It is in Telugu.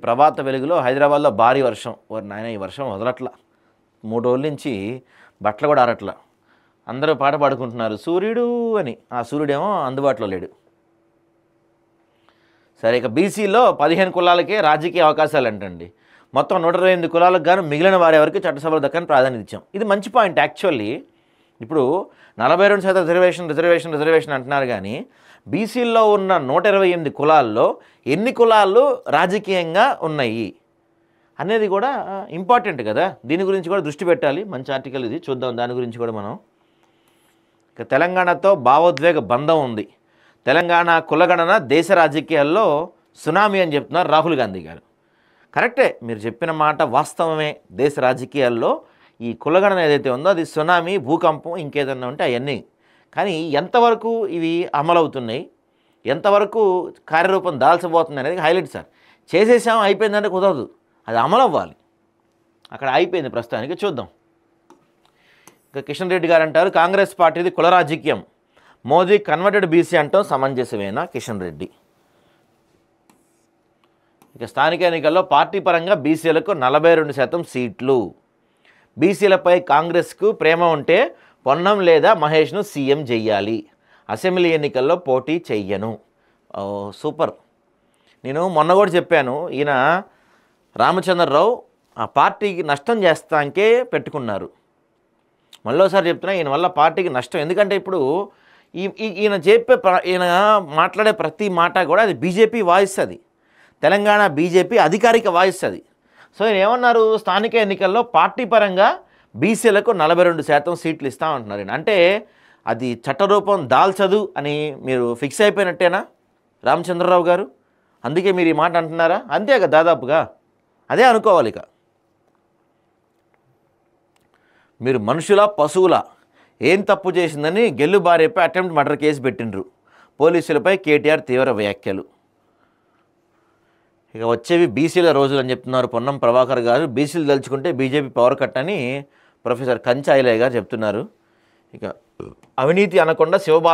ప్రభాత వెలుగులో హైదరాబాద్లో భారీ వర్షం. ఓరి నాయన ఈ వర్షం వదలట్లా, 3 రోజుల నుంచి బట్టలు కూడా ఆరట్లా. అందరూ పాట పాడుకుంటున్నారు సూర్యుడు అని. ఆ సూర్యుడేమో అందుబాటులో లేడు. సరే, ఇక బీసీలో 15 కులాలకే రాజకీయ అవకాశాలు అంటండి. మొత్తం 128 కులాలకు గాను మిగిలిన వారి వరకు చట్టసభలో దక్కని ప్రాధాన్యత ఇచ్చాం. ఇది మంచి పాయింట్ యాక్చువల్లీ. ఇప్పుడు 42% రిజర్వేషన్ అంటున్నారు, కానీ బీసీల్లో ఉన్న 128 కులాల్లో ఎన్ని కులాలు రాజకీయంగా ఉన్నాయి అనేది కూడా ఇంపార్టెంట్ కదా. దీని గురించి కూడా దృష్టి పెట్టాలి. మంచి ఆర్టికల్ ఇది, చూద్దాం దాని గురించి కూడా మనం. ఇక తెలంగాణతో భావోద్వేగ బంధం ఉంది. తెలంగాణ కులగణన దేశ రాజకీయాల్లో సునామీ అని చెప్తున్నారు రాహుల్ గాంధీ గారు. కరెక్టే, మీరు చెప్పిన మాట వాస్తవమే. దేశ రాజకీయాల్లో ఈ కులగణన ఏదైతే ఉందో అది సునామీ, భూకంపం, ఇంకేదన్నా ఉంటే అవన్నీ. కానీ ఎంతవరకు ఇవి అమలవుతున్నాయి, ఎంతవరకు కార్యరూపం దాల్చబోతుంది అనేది హైలైట్ సార్. చేసేసాం అయిపోయిందంటే కుదరదు, అది అమలు అవ్వాలి. అక్కడ అయిపోయింది ప్రస్తుతానికి, చూద్దాం. ఇక కిషన్ రెడ్డి గారు అంటారు కాంగ్రెస్ పార్టీది కుల రాజకీయం, మోదీ కన్వర్టెడ్ బీసీ అంటాం సమంజసమేనా? కిషన్ రెడ్డి. ఇక స్థానిక ఎన్నికల్లో పార్టీ పరంగా బీసీలకు 42% సీట్లు. బీసీలపై కాంగ్రెస్కు ప్రేమ ఉంటే పొన్నం లేదా మహేష్ను సీఎం చెయ్యాలి. అసెంబ్లీ ఎన్నికల్లో పోటీ చెయ్యను. సూపర్. నేను మొన్న కూడా చెప్పాను, ఈయన రామచంద్రరావు ఆ పార్టీకి నష్టం చేస్తానికే పెట్టుకున్నారు. మళ్ళీసారి చెప్తున్నా, ఈయన వల్ల పార్టీకి నష్టం. ఎందుకంటే ఇప్పుడు ఈయన మాట్లాడే ప్రతి మాట కూడా అది బీజేపీ వాయిస్, అది తెలంగాణ బీజేపీ అధికారిక వాయిస్ అది. సో ఈయన ఏమన్నారు, స్థానిక ఎన్నికల్లో పార్టీ పరంగా బీసీలకు 42% సీట్లు ఇస్తామంటున్నారు. అంటే అది చట్టరూపం దాల్చదు అని మీరు ఫిక్స్ అయిపోయినట్టేనా రామచంద్రరావు గారు? అందుకే మీరు ఈ మాట అంటున్నారా? అంతేగా, దాదాపుగా అదే అనుకోవాలి. ఇక మీరు మనుషుల పశువుల ఏం తప్పు చేసిందని గెల్లు భార్యపై అటెంప్ట్ మర్డర్ కేసు పెట్టిండ్రు. పోలీసులపై కేటీఆర్ తీవ్ర వ్యాఖ్యలు. ఇక వచ్చేవి బీసీల రోజులు అని చెప్తున్నారు పొన్నం ప్రభాకర్ గారు. బీసీలు తలుచుకుంటే బీజేపీ పవర్ కట్ అని ప్రొఫెసర్ కంచాయిలయ్య గారు చెప్తున్నారు. ఇక అవినీతి అనకుండా శివబాల